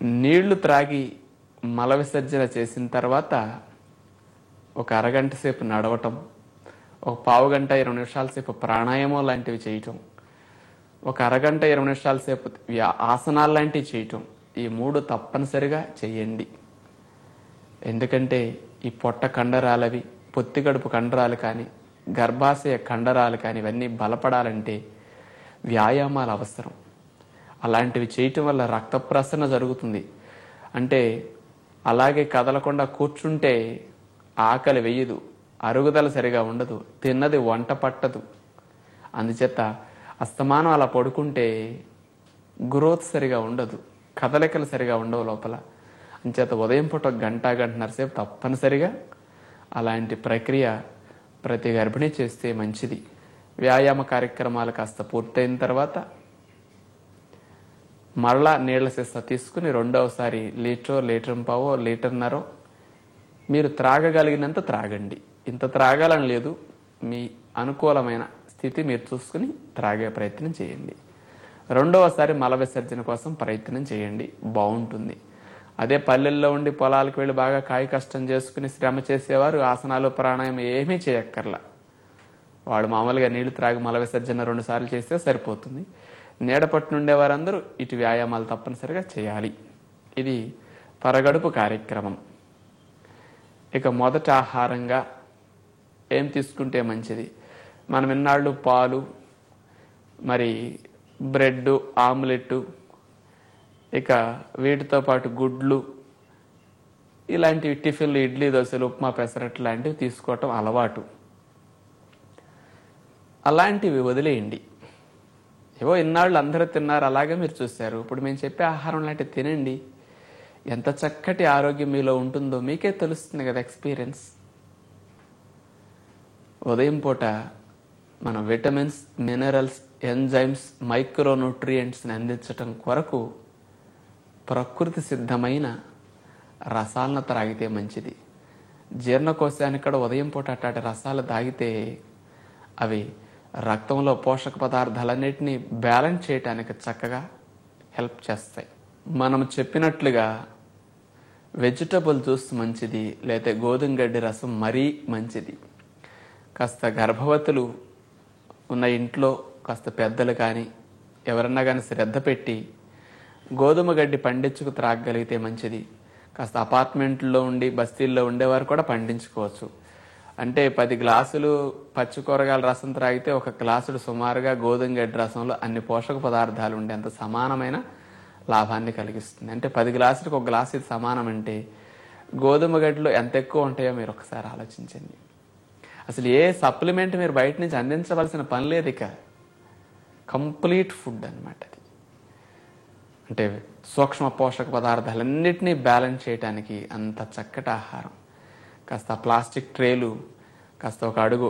నీళ్లు త్రాగి మల విసర్జన చేసిన తర్వాత ఒక అరగంట సేపు నడవటం, ఒక పావు గంట 20 నిమిషాల సేపు ప్రాణాయామం లాంటివి చేయటం, ఒక అరగంట 20 నిమిషాల సేపు ఆసనాలు లాంటివి చేయటం, ఈ 3 తప్పనిసరిగా చేయండి. ఎందుకంటే ఈ పొట్ట కండరాలవి, పొత్తికడుపు కండరాలు కానీ, గర్భాశయ కండరాలు కానీ ఇవన్నీ బలపడాలంటే వ్యాయామాలు అవసరం. అలాంటివి చేయటం వల్ల రక్త ప్రసరణ జరుగుతుంది. అంటే అలాగే కదలకుండా కూర్చుంటే ఆకలి వేయదు, అరుగుదల సరిగా ఉండదు, తిన్నది వంట పట్టదు. అందుచేత అస్తమానం అలా పడుకుంటే గ్రోత్ సరిగా ఉండదు, కదలికలు సరిగా ఉండవు లోపల. అంచేత ఉదయం పూట గంటన్నర సేపు తప్పనిసరిగా అలాంటి ప్రక్రియ ప్రతి గర్భిణి చేస్తే మంచిది. వ్యాయామ కార్యక్రమాలు కాస్త పూర్తయిన తర్వాత మరలా నీళ్ల సీసా తీసుకుని రెండవసారి లీటర్ పావో లీటర్న్నరో మీరు త్రాగగలిగినంత త్రాగండి. ఇంత త్రాగాలని లేదు, మీ అనుకూలమైన స్థితి మీరు చూసుకుని త్రాగే ప్రయత్నం చేయండి. రెండవసారి మల విసర్జన కోసం ప్రయత్నం చేయండి, బాగుంటుంది. అదే పల్లెల్లో ఉండి పొలాలకు వెళ్ళి బాగా కాయ కష్టం చేసుకుని శ్రమ చేసేవారు ఆసనాలు ప్రాణాయామం ఏమీ చేయక్కర్లా. వాడు మామూలుగా నీళ్లు త్రాగి మల విసర్జన 2 సార్లు చేస్తే సరిపోతుంది. నీడపట్టు నుండేవారందరూ ఇటు వ్యాయామాలు తప్పనిసరిగా చేయాలి. ఇది పరగడుపు కార్యక్రమం. ఇక మొదట ఆహారంగా ఏం తీసుకుంటే మంచిది? మనం ఇన్నాళ్ళు పాలు, మరి బ్రెడ్, ఆమ్లెట్, ఇక వీటితో పాటు గుడ్లు, ఇలాంటివి టిఫిన్లు, ఇడ్లీ, దోశలు, ఉప్మా, పెసరట్లు లాంటివి తీసుకోవటం అలవాటు. అలాంటివి వదిలేయండి. ఏవో ఇన్నాళ్ళు అందరూ తిన్నారు, అలాగే మీరు చూశారు. ఇప్పుడు మేము చెప్పే ఆహారం లాంటివి తినండి. ఎంత చక్కటి ఆరోగ్యం మీలో ఉంటుందో మీకే తెలుస్తుంది కదా, ఎక్స్పీరియన్స్. ఉదయం పూట మన విటమిన్స్, మినరల్స్, ఎంజైమ్స్, మైక్రోన్యూట్రియంట్స్ని అందించటం కొరకు ప్రకృతి సిద్ధమైన రసాలను త్రాగితే మంచిది. జీర్ణకోశానికి కూడా ఉదయం పూట అట్లాంటి రసాలు తాగితే అవి రక్తంలో పోషక పదార్థాలన్నిటినీ బ్యాలెన్స్ చేయడానికి చక్కగా హెల్ప్ చేస్తాయి. మనం చెప్పినట్లుగా వెజిటబుల్ జ్యూస్ మంచిది, లేకపోతే గోధుమ గడ్డి రసం మరీ మంచిది. కాస్త గర్భవతులు ఉన్న ఇంట్లో కాస్త పెద్దలు కానీ ఎవరన్నా కానీ శ్రద్ధ పెట్టి గోధుమ గడ్డి పండించుకు త్రాగగలిగితే మంచిది. కాస్త అపార్ట్మెంట్లో ఉండి బస్తీల్లో ఉండేవారు కూడా పండించుకోవచ్చు. అంటే 10 గ్లాసులు పచ్చి కూరగాయల రసం త్రాగితే 1 గ్లాసుడు సుమారుగా గోధుమ గడ్డి రసంలో అన్ని పోషక పదార్థాలు ఉండేంత సమానమైన లాభాన్ని కలిగిస్తుంది. అంటే 10 గ్లాసులకు 1 గ్లాసు ఇది సమానం అంటే గోధుమ గడ్డిలో ఎంత ఎక్కువ ఉంటాయో మీరు ఒకసారి ఆలోచించండి. అసలు ఏ సప్లిమెంట్ మీరు బయట నుంచి అందించవలసిన పని లేదు. ఇక కంప్లీట్ ఫుడ్ అన్నమాట అది. అంటే సూక్ష్మ పోషక పదార్థాలన్నింటినీ బ్యాలెన్స్ చేయడానికి అంత చక్కటి ఆహారం. కాస్త ప్లాస్టిక్ ట్రేలు, కాస్త 1 అడుగు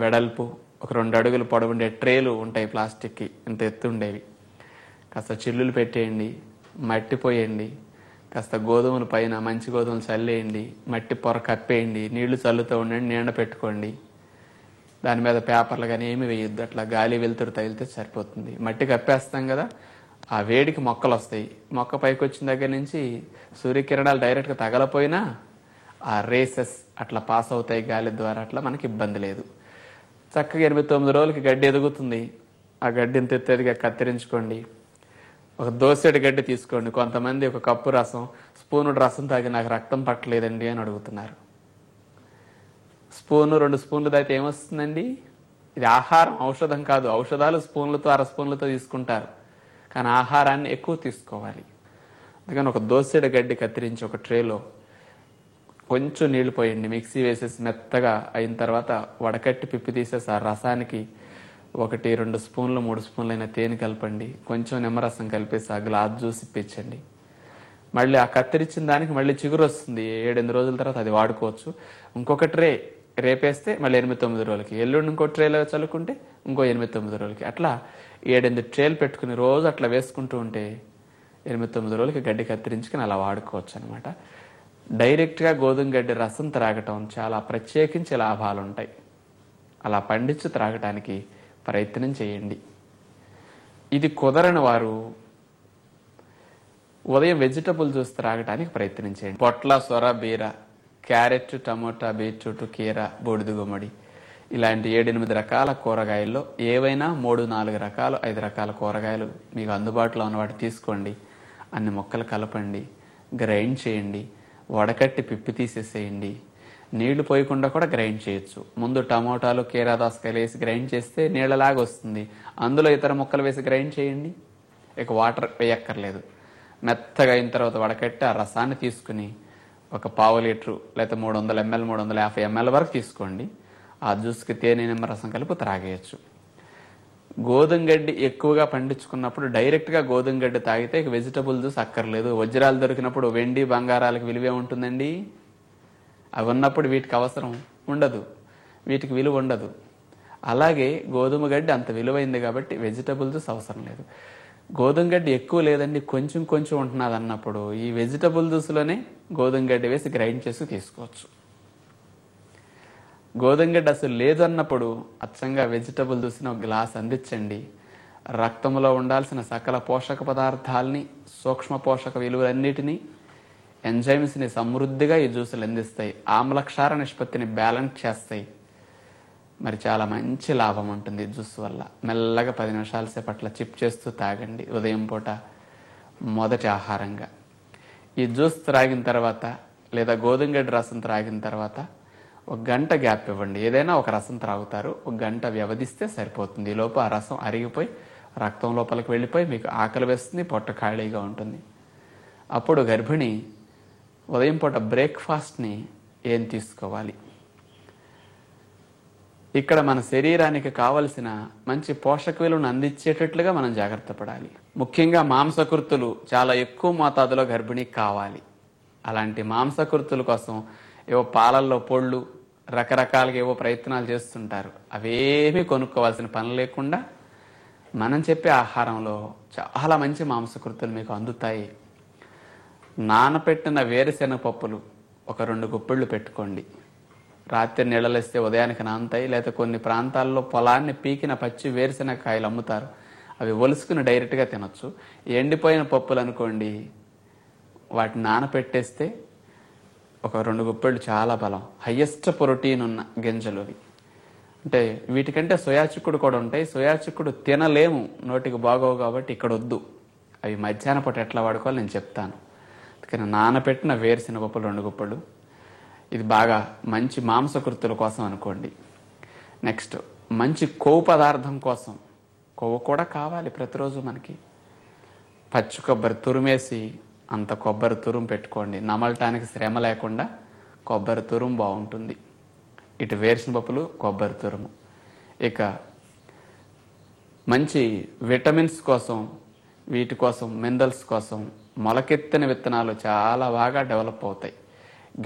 వెడల్పు, 2 అడుగులు పొడవుండే ట్రేలు ఉంటాయి ప్లాస్టిక్కి, ఇంత ఎత్తు ఉండేవి. కాస్త చిల్లులు పెట్టేయండి, మట్టి పోయండి, కాస్త గోధుమల పైన మంచి గోధుమలు చల్లేయండి, మట్టి పొర కప్పేయండి, నీళ్లు చల్లుతూ ఉండండి, నీడ పెట్టుకోండి. దాని మీద పేపర్లు కానీ ఏమి వేయొద్దు, అట్లా గాలి వెలుతురు తగిలితే సరిపోతుంది. మట్టి కప్పేస్తాం కదా, ఆ వేడికి మొక్కలు వస్తాయి. మొక్క పైకి వచ్చిన దగ్గర నుంచి సూర్యకిరణాలు డైరెక్ట్గా తగలపోయినా ఆ రేసెస్ అట్లా పాస్ అవుతాయి గాలి ద్వారా, అట్లా మనకి ఇబ్బంది లేదు. చక్కగా 89 రోజులకి గడ్డి ఎదుగుతుంది. ఆ గడ్డి ఇంత ఎత్తేదిగా కత్తిరించుకోండి. 1 దోసెడు గడ్డి తీసుకోండి. కొంతమంది 1 కప్పు రసం, స్పూనుడు రసం తాగి నాకు రక్తం పట్టలేదండి అని అడుగుతున్నారు. స్పూను 2 స్పూన్లు తాగితే ఏమొస్తుందండి? ఇది ఆహారం, ఔషధం కాదు. ఔషధాలు స్పూన్లతో 1/2 స్పూన్లతో తీసుకుంటారు, కానీ ఆహారాన్ని ఎక్కువ తీసుకోవాలి. అందుకని 1 దోసెడు గడ్డి కత్తిరించి 1 ట్రేలో కొంచెం నీళ్లు పోయండి, మిక్సీ వేసేసి మెత్తగా అయిన తర్వాత వడకట్టి పిప్పి తీసేసి ఆ రసానికి 1-2 స్పూన్లు 3 స్పూన్లు అయినా తేనె కలపండి. కొంచెం నిమ్మరసం కలిపేసి ఆ గ్లాస్ జ్యూస్ ఇప్పించండి. మళ్ళీ ఆ కత్తిరించిన దానికి మళ్ళీ చిగురు వస్తుంది. 7-8 రోజుల తర్వాత అది వాడుకోవచ్చు. ఇంకొక ట్రే రేపేస్తే మళ్ళీ 8-9 రోజులకి, ఎల్లుండి ఇంకో ట్రేలో చల్లుకుంటే ఇంకో 8-9 రోజులకి, అట్లా 7-8 ట్రేలు పెట్టుకుని రోజు అట్లా వేసుకుంటూ ఉంటే 8-9 రోజులకి గడ్డి కత్తిరించుకుని అలా వాడుకోవచ్చు అనమాట. డైరెక్ట్గా గోధుమ గడ్డి రసం త్రాగటం చాలా ప్రత్యేకించి లాభాలు ఉంటాయి. అలా పండించి త్రాగటానికి ప్రయత్నం చేయండి. ఇది కుదరని వారు ఉదయం వెజిటబుల్ జ్యూస్ త్రాగడానికి ప్రయత్నించండి. పొట్ల, సొర, బీర, క్యారెట్, టమోటా, బీట్రూట్, కీర, బూడిద గుమ్మడి ఇలాంటి 7-8 రకాల కూరగాయల్లో ఏవైనా 3-4 రకాలు 5 రకాల కూరగాయలు మీకు అందుబాటులో ఉన్న వాటి తీసుకోండి. అన్ని ముక్కలు కలపండి, గ్రైండ్ చేయండి, వడకట్టి పిప్పి తీసేసేయండి. నీళ్లు పోయకుండా కూడా గ్రైండ్ చేయొచ్చు. ముందు టమోటాలు, కీరా, దోసకాయలు వేసి గ్రైండ్ చేస్తే నీళ్ళలాగా వస్తుంది. అందులో ఇతర ముక్కలు వేసి గ్రైండ్ చేయండి. ఇక వాటర్ వేయక్కర్లేదు. మెత్తగా అయిన తర్వాత వడకట్టి ఆ రసాన్ని తీసుకుని ఒక 1/2 లీటరు లేదా 300 ml 350 ml వరకు తీసుకోండి. ఆ జ్యూస్కి తేనె, నిమ్మరసం కలిపి త్రాగేయచ్చు. గోధుమ గడ్డి ఎక్కువగా పండించుకున్నప్పుడు డైరెక్ట్గా గోధుమ గడ్డి తాగితే ఇక వెజిటబుల్ జ్యూస్ అక్కర్లేదు. వజ్రాలు దొరికినప్పుడు వెండి, బంగారాలకు విలువే ఉంటుందండి. అవి ఉన్నప్పుడు వీటికి అవసరం ఉండదు, వీటికి విలువ ఉండదు. అలాగే గోధుమ గడ్డి అంత విలువైంది కాబట్టి వెజిటబుల్ జ్యూస్ అవసరం లేదు. గోధుమ గడ్డి ఎక్కువ లేదండి, కొంచెం కొంచెం ఉంటున్నది అన్నప్పుడు ఈ వెజిటబుల్ జ్యూస్లోనే గోధుమ గడ్డి వేసి గ్రైండ్ చేసి తీసుకోవచ్చు. గోధుమ గడ్డి అసలు లేదు అన్నప్పుడు అచ్చంగా వెజిటబుల్ జ్యూస్ని ఒక గ్లాస్ అందించండి. రక్తంలో ఉండాల్సిన సకల పోషక పదార్థాలని, సూక్ష్మ పోషక విలువలన్నిటినీ, ఎంజైమ్స్ని సమృద్ధిగా ఈ జ్యూసులు అందిస్తాయి. ఆమ్లక్షార నిష్పత్తిని బ్యాలెన్స్ చేస్తాయి. మరి చాలా మంచి లాభం ఉంటుంది జ్యూస్ వల్ల. మెల్లగా 10 నిమిషాల సేపు అట్లా చిప్ చేస్తూ తాగండి ఉదయం పూట మొదటి ఆహారంగా. ఈ జ్యూస్ త్రాగిన తర్వాత లేదా గోధుమ గడ్డి రసం త్రాగిన తర్వాత 1 గంట గ్యాప్ ఇవ్వండి. ఏదైనా ఒక రసం త్రాగుతారు, 1 గంట వ్యవధిస్తే సరిపోతుంది. ఈ లోపు ఆ రసం అరిగిపోయి రక్తం లోపలికి వెళ్ళిపోయి మీకు ఆకలి వేస్తుంది, పొట్ట ఖాళీగా ఉంటుంది. అప్పుడు గర్భిణి ఉదయం పూట బ్రేక్ఫాస్ట్ని ఏం తీసుకోవాలి? ఇక్కడ మన శరీరానికి కావలసిన మంచి పోషక విలువను అందించేటట్లుగా మనం జాగ్రత్త పడాలి. ముఖ్యంగా మాంసకృతులు చాలా ఎక్కువ మోతాదులో గర్భిణీకి కావాలి. అలాంటి మాంసకృతుల కోసం ఏవో పాలల్లో పొళ్ళు, రకరకాలుగా ఏవో ప్రయత్నాలు చేస్తుంటారు. అవేమీ కొనుక్కోవాల్సిన పని లేకుండా మనం చెప్పే ఆహారంలో చాలా మంచి మాంసకృతులు మీకు అందుతాయి. నానపెట్టిన వేరుశెనగ పప్పులు ఒక 2 గుప్పిళ్ళు పెట్టుకోండి. రాత్రి నీళ్ళలేస్తే ఉదయానికి నానుతాయి. లేదా కొన్ని ప్రాంతాల్లో పొలాన్ని పీకిన పచ్చి వేరుశెనగకాయలు అమ్ముతారు, అవి ఒలుసుకుని డైరెక్ట్గా తినొచ్చు. ఎండిపోయిన పప్పులు అనుకోండి, వాటిని నానపెట్టేస్తే ఒక 2 గుప్పెళ్ళు చాలా బలం, హయ్యెస్ట్ ప్రోటీన్ ఉన్న గింజలు అవి. అంటే వీటికంటే సోయా చిక్కుడు కూడా ఉంటాయి. సోయా చిక్కుడు తినలేము, నోటికి బాగోవు కాబట్టి ఇక్కడ వద్దు. అవి మధ్యాహ్నం పూట ఎట్లా వాడుకోవాలి నేను చెప్తాను. అందుకని నానపెట్టిన వేరుశెనగ పప్పులు 2 గుప్పెళ్ళు. ఇది బాగా మంచి మాంసకృతుల కోసం అనుకోండి. నెక్స్ట్ మంచి కొవ్వు పదార్థం కోసం కొవ్వు కూడా కావాలి ప్రతిరోజు మనకి. పచ్చి కొబ్బరి తురుమేసి అంత కొబ్బరి తురుము పెట్టుకోండి. నమలటానికి శ్రమ లేకుండా కొబ్బరి తురుము బాగుంటుంది. ఇటు వేరుశెనగ పప్పులు, కొబ్బరి తురుము. ఇక మంచి విటమిన్స్ కోసం, వీటి కోసం, మినరల్స్ కోసం మొలకెత్తిన విత్తనాలు చాలా బాగా డెవలప్ అవుతాయి.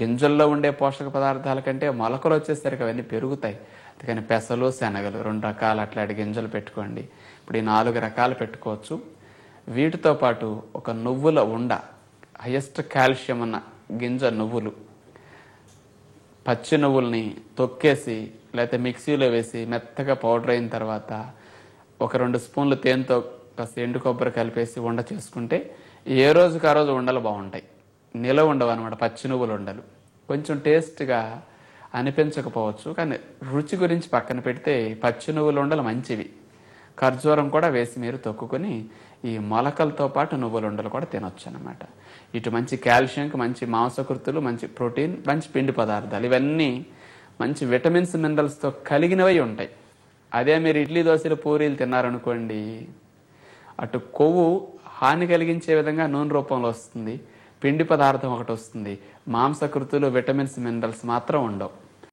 గింజల్లో ఉండే పోషక పదార్థాల కంటే మొలకలు వచ్చేసరికి అవన్నీ పెరుగుతాయి. అందుకని పెసలు, శనగలు 2 రకాలు అట్లాంటి గింజలు పెట్టుకోండి. ఇప్పుడు ఈ 4 రకాలు పెట్టుకోవచ్చు. వీటితో పాటు ఒక నువ్వుల ఉండ, హైయెస్ట్ కాల్షియం ఉన్న గింజ నువ్వులు, పచ్చి నువ్వుల్ని తొక్కేసి లేకపోతే మిక్సీలో వేసి మెత్తగా పౌడర్ అయిన తర్వాత ఒక 2 స్పూన్లు తేనెతో కాస్త ఎండు కొబ్బరి కలిపేసి ఉండ చేసుకుంటే ఏ రోజుకి ఆ రోజు ఉండలు బాగుంటాయి. నిలవ ఉండవు అనమాట. పచ్చి నువ్వులు ఉండలు కొంచెం టేస్ట్గా అనిపించకపోవచ్చు, కానీ రుచి గురించి పక్కన పెడితే పచ్చి నువ్వులు ఉండలు మంచివి. ఖర్జూరం కూడా వేసి మీరు తొక్కుని ఈ మొలకలతో పాటు నువ్వుల ఉండలు కూడా తినొచ్చు అనమాట. ఇటు మంచి కాల్షియంకి, మంచి మాంసకృతులు, మంచి ప్రోటీన్, మంచి పిండి పదార్థాలు, ఇవన్నీ మంచి విటమిన్స్, మినరల్స్తో కలిగినవి ఉంటాయి. అదే మీరు ఇడ్లీ, దోశలు, పూరీలు తిన్నారనుకోండి, అటు కొవ్వు హాని కలిగించే విధంగా నూనె రూపంలో వస్తుంది, పిండి పదార్థం ఒకటి వస్తుంది, మాంసకృతులు, విటమిన్స్, మినరల్స్ మాత్రం ఉండవు.